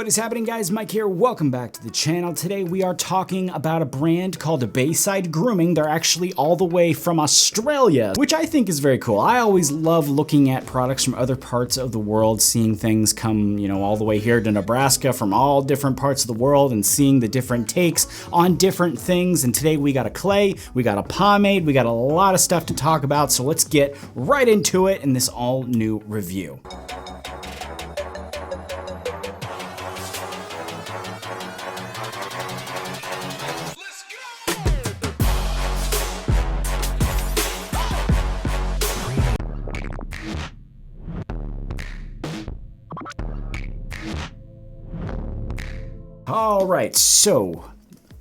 What is happening, guys? Mike here. Welcome back to the channel. Today we are talking about a brand called Bayside Grooming. They're actually all the way from Australia, which I think is very cool. I always love looking at products from other parts of the world, seeing things come, all the way here to Nebraska from all different parts of the world and seeing the different takes on different things. And today we got a clay, we got a pomade, we got a lot of stuff to talk about. So let's get right into it in this all new review. All right, so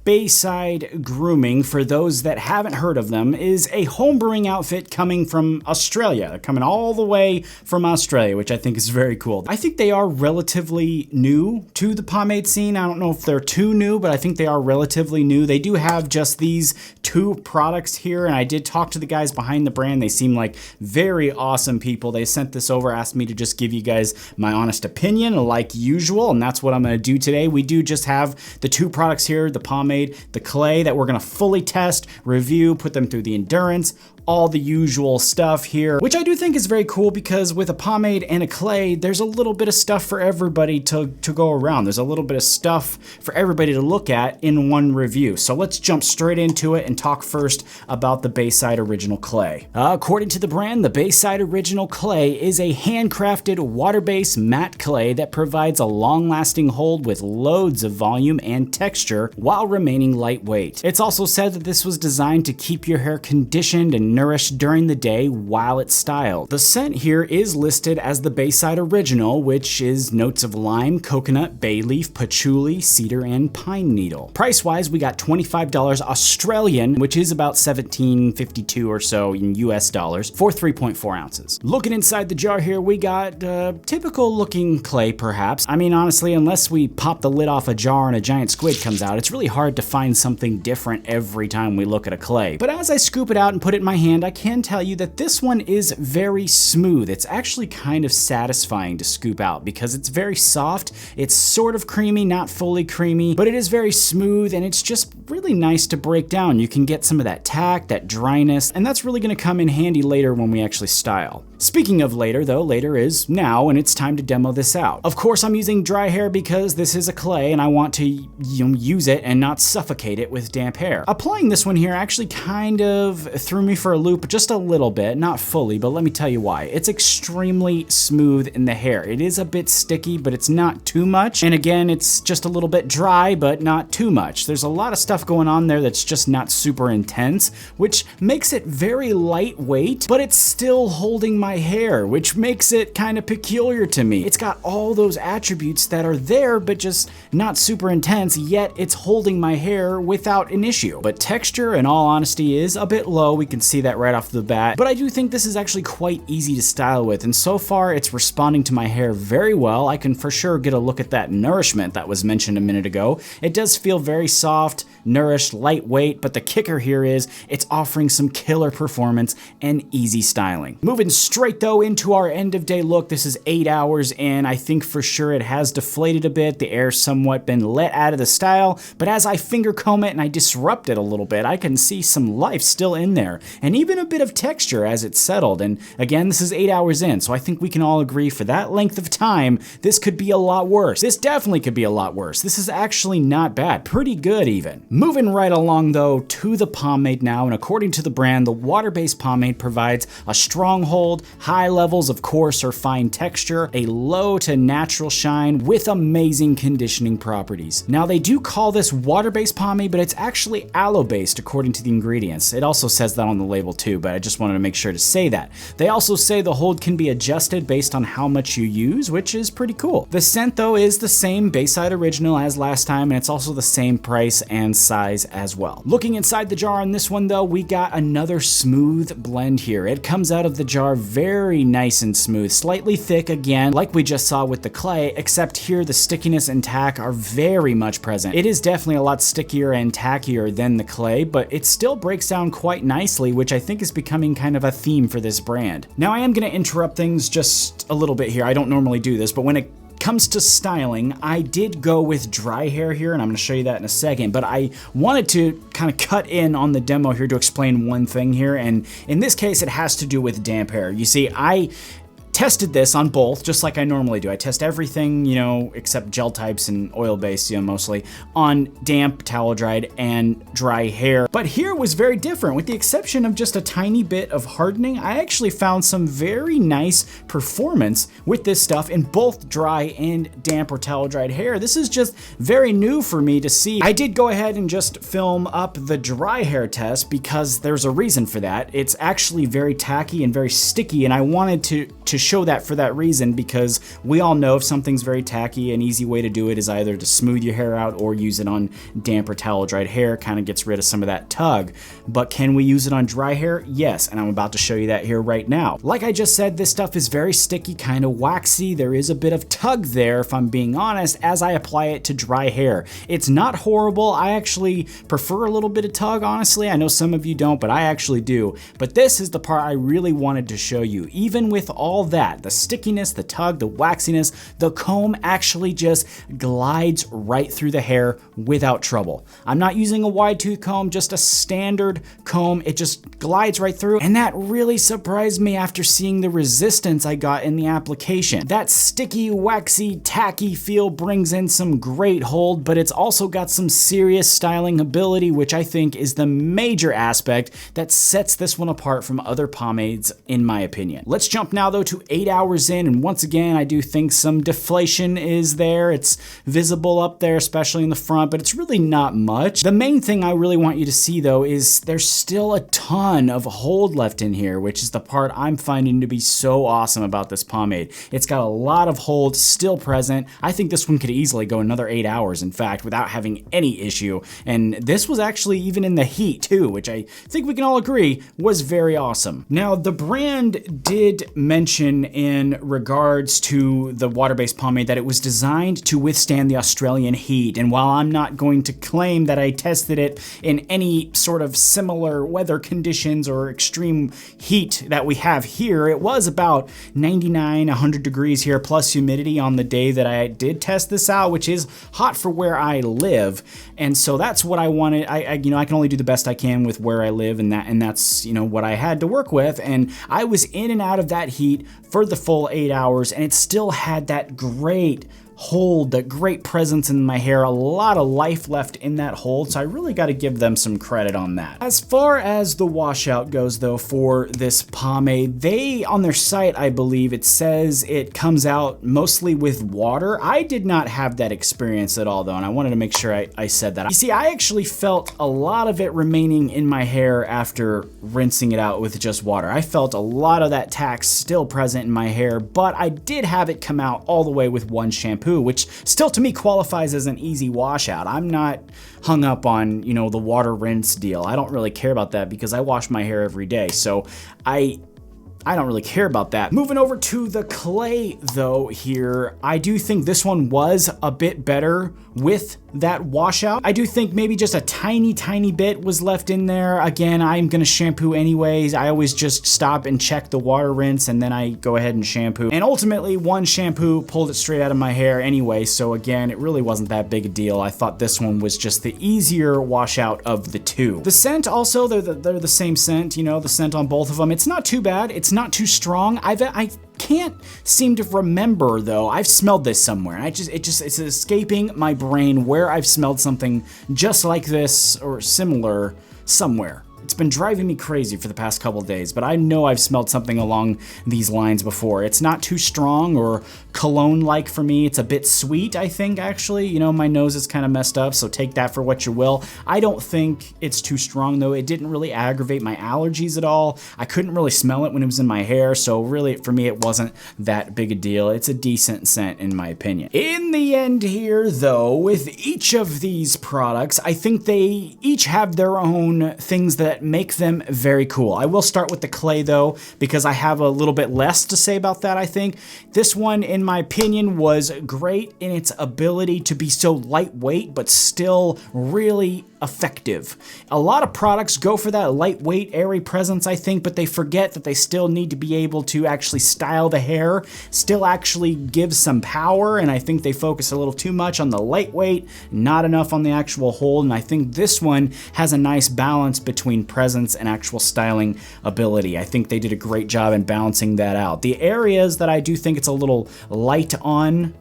Bayside Grooming, for those that haven't heard of them, is a homebrewing outfit coming from Australia. They're coming all the way from Australia, which I think is very cool. I think they are relatively new to the pomade scene. I don't know if they're too new, but I think they are relatively new. They do have just these two products here, and I did talk to the guys behind the brand. They seem like very awesome people. They sent this over, asked me to just give you guys my honest opinion like usual, and that's what I'm going to do today. We do just have the two products here, the pomade, the clay, that we're going to fully test, review, put them through the endurance, all the usual stuff here, which I do think is very cool because with a pomade and a clay, there's a little bit of stuff for everybody to go around. There's a little bit of stuff for everybody to look at in one review. So let's jump straight into it and talk first about the Bayside Original Clay. According to the brand, the Bayside Original Clay is a handcrafted water-based matte clay that provides a long-lasting hold with loads of volume and texture while remaining lightweight. It's also said that this was designed to keep your hair conditioned and nourished during the day while it's styled. The scent here is listed as the Bayside Original, which is notes of lime, coconut, bay leaf, patchouli, cedar, and pine needle. Price-wise, we got $25 Australian, which is about $17.52 or so in US dollars for 3.4 ounces. Looking inside the jar here, we got typical looking clay, perhaps. I mean, honestly, unless we pop the lid off a jar and a giant squid comes out, it's really hard to find something different every time we look at a clay. But as I scoop it out and put it in my hand, I can tell you that this one is very smooth. It's actually kind of satisfying to scoop out because it's very soft. It's sort of creamy, not fully creamy, but it is very smooth and it's just really nice to break down. You can get some of that tack, that dryness, and that's really going to come in handy later when we actually style. Speaking of later, though, later is now and it's time to demo this out. Of course, I'm using dry hair because this is a clay and I want to use it and not suffocate it with damp hair. Applying this one here actually kind of threw me for a loop just a little bit, not fully, but let me tell you why. It's extremely smooth in the hair. It is a bit sticky, but it's not too much. And again, it's just a little bit dry, but not too much. There's a lot of stuff going on there that's just not super intense, which makes it very lightweight, but it's still holding my hair, which makes it kind of peculiar to me. It's got all those attributes that are there, but just not super intense, yet it's holding my hair without an issue. But texture, in all honesty, is a bit low. We can see that right off the bat, but I do think this is actually quite easy to style with, and so far it's responding to my hair very well. I can for sure get a look at that nourishment that was mentioned a minute ago. It does feel very soft, nourished, lightweight, but the kicker here is it's offering some killer performance and easy styling. Moving straight though into our end of day look, this is 8 hours in. I think for sure it has deflated a bit. The air's somewhat been let out of the style, but as I finger comb it and I disrupt it a little bit, I can see some life still in there and even a bit of texture as it's settled. And again, this is 8 hours in, so I think we can all agree for that length of time, this could be a lot worse. This definitely could be a lot worse. This is actually not bad, pretty good even. Moving right along though to the pomade now, and according to the brand, the water-based pomade provides a strong hold, high levels of coarse or fine texture, a low to natural shine with amazing conditioning properties. Now they do call this water-based pomade, but it's actually aloe-based according to the ingredients. It also says that on the label too, but I just wanted to make sure to say that. They also say the hold can be adjusted based on how much you use, which is pretty cool. The scent though is the same Bayside Original as last time, and it's also the same price and size as well. Looking inside the jar on this one though, we got another smooth blend here. It comes out of the jar very nice and smooth, slightly thick again, like we just saw with the clay, except here the stickiness and tack are very much present. It is definitely a lot stickier and tackier than the clay, but it still breaks down quite nicely, which I think is becoming kind of a theme for this brand. Now I am going to interrupt things just a little bit here. I don't normally do this, but when it comes to styling, I did go with dry hair here, and I'm going to show you that in a second, but I wanted to kind of cut in on the demo here to explain one thing here, and in this case, it has to do with damp hair. You see, I tested this on both, just like I normally do. I test everything, you know, except gel types and oil-based, you know, mostly, on damp, towel-dried, and dry hair. But here was very different. With the exception of just a tiny bit of hardening, I actually found some very nice performance with this stuff in both dry and damp or towel-dried hair. This is just very new for me to see. I did go ahead and just film up the dry hair test because there's a reason for that. It's actually very tacky and very sticky, and I wanted to show that for that reason, because we all know if something's very tacky, an easy way to do it is either to smooth your hair out or use it on damp or towel dried hair. Kind of gets rid of some of that tug. But can we use it on dry hair? Yes, and I'm about to show you that here right now. Like I just said, this stuff is very sticky, kind of waxy. There is a bit of tug there, if I'm being honest, as I apply it to dry hair. It's not horrible. I actually prefer a little bit of tug, honestly. I know some of you don't, but I actually do. But this is the part I really wanted to show you. Even with all that, the stickiness, the tug, the waxiness, the comb actually just glides right through the hair without trouble. I'm not using a wide tooth comb, just a standard comb. It just glides right through, and that really surprised me after seeing the resistance I got in the application. That sticky, waxy, tacky feel brings in some great hold, but it's also got some serious styling ability, which I think is the major aspect that sets this one apart from other pomades, in my opinion. Let's jump now though to 8 hours in, and once again, I do think some deflation is there. It's visible up there, especially in the front, but it's really not much. The main thing I really want you to see though is there's still a ton of hold left in here, which is the part I'm finding to be so awesome about this pomade. It's got a lot of hold still present. I think this one could easily go another 8 hours, in fact, without having any issue. And this was actually even in the heat too, which I think we can all agree was very awesome. Now, the brand did mention in regards to the water-based pomade that it was designed to withstand the Australian heat. And while I'm not going to claim that I tested it in any sort of similar weather conditions or extreme heat that we have here, it was about 99, 100 degrees here plus humidity on the day that I did test this out, which is hot for where I live. And so that's what I wanted. I can only do the best I can with where I live, and that's what I had to work with. And I was in and out of that heat for the full 8 hours, and it still had that great hold, that great presence in my hair, a lot of life left in that hold, so I really got to give them some credit on that. As far as the washout goes though for this pomade, on their site, I believe it says it comes out mostly with water. I did not have that experience at all though, and I wanted to make sure I said that. You see, I actually felt a lot of it remaining in my hair after rinsing it out with just water. I felt a lot of that tack still present in my hair, but I did have it come out all the way with one shampoo, which still to me qualifies as an easy washout. I'm not hung up on, the water rinse deal. I don't really care about that because I wash my hair every day. So I don't really care about that. Moving over to the clay though here, I do think this one was a bit better with that washout. I do think maybe just a tiny bit was left in there. Again, I'm gonna shampoo anyways. I always just stop and check the water rinse and then I go ahead and shampoo. And ultimately one shampoo pulled it straight out of my hair anyway, so again, it really wasn't that big a deal. I thought this one was just the easier washout of the two. The scent also, they're the same scent, the scent on both of them. It's not too bad. It's not too strong. I can't seem to remember though. I've smelled this somewhere, and it's escaping my brain where I've smelled something just like this or similar somewhere. It's been driving me crazy for the past couple days, but I know I've smelled something along these lines before. It's not too strong or cologne-like for me. It's a bit sweet, I think, actually. My nose is kind of messed up, so take that for what you will. I don't think it's too strong, though. It didn't really aggravate my allergies at all. I couldn't really smell it when it was in my hair, so really, for me, it wasn't that big a deal. It's a decent scent, in my opinion. In the end here, though, with each of these products, I think they each have their own things that make them very cool. I will start with the clay though, because I have a little bit less to say about that, I think. This one, in my opinion, was great in its ability to be so lightweight, but still really effective. A lot of products go for that lightweight, airy presence, I think, but they forget that they still need to be able to actually style the hair, still actually give some power, and I think they focus a little too much on the lightweight, not enough on the actual hold, and I think this one has a nice balance between presence and actual styling ability. I think they did a great job in balancing that out. The areas that I do think it's a little light on,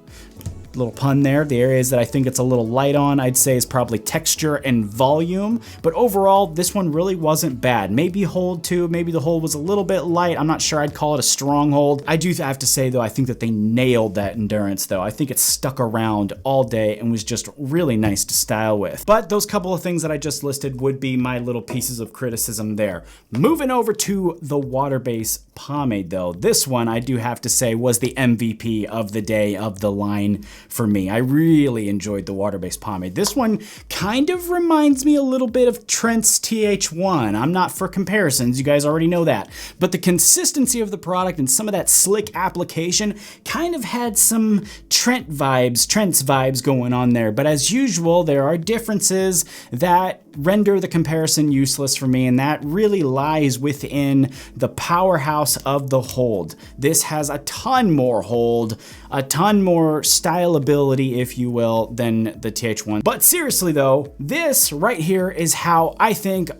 little pun there, the areas that I think it's a little light on, I'd say is probably texture and volume, but overall this one really wasn't bad. Maybe hold too, maybe the hold was a little bit light. I'm not sure I'd call it a strong hold. I do have to say though, I think that they nailed that endurance though. I think it stuck around all day and was just really nice to style with. But those couple of things that I just listed would be my little pieces of criticism there. Moving over to the water-based pomade though, this one I do have to say was the MVP of the day of the line for me. I really enjoyed the water-based pomade. This one kind of reminds me a little bit of Trent's TH1. I'm not for comparisons, you guys already know that. But the consistency of the product and some of that slick application kind of had some Trent's vibes going on there. But as usual, there are differences that render the comparison useless for me, and that really lies within the powerhouse of the hold. This has a ton more hold, a ton more stylability, if you will, than the TH1. But seriously though, this right here is how I think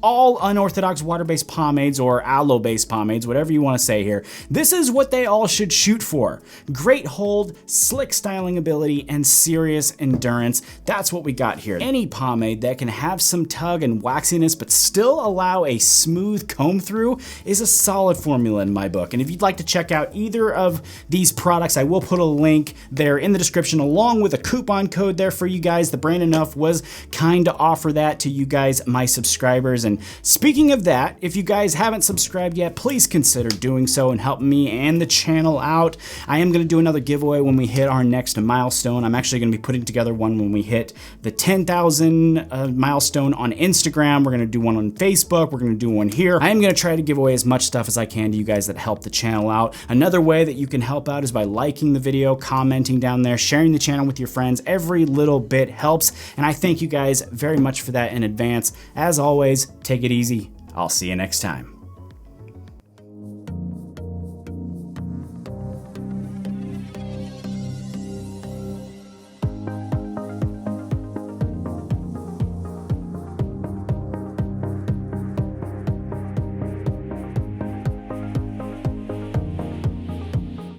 all unorthodox water-based pomades or aloe-based pomades, whatever you want to say here, this is what they all should shoot for. Great hold, slick styling ability, and serious endurance. That's what we got here. Any pomade that can have some tug and waxiness but still allow a smooth comb through is a solid formula in my book. And if you'd like to check out either of these products, I will put a link there in the description along with a coupon code there for you guys. The Brand Enough was kind to offer that to you guys, my subscribers. And speaking of that, if you guys haven't subscribed yet, please consider doing so and help me and the channel out. I am going to do another giveaway when we hit our next milestone. I'm actually going to be putting together one when we hit the 10,000 milestone on Instagram. We're going to do one on Facebook. We're going to do one here. I am going to try to give away as much stuff as I can to you guys that help the channel out. Another way that you can help out is by liking the video, commenting down there, sharing the channel with your friends. Every little bit helps, and I thank you guys very much for that in advance. As always, take it easy. I'll see you next time.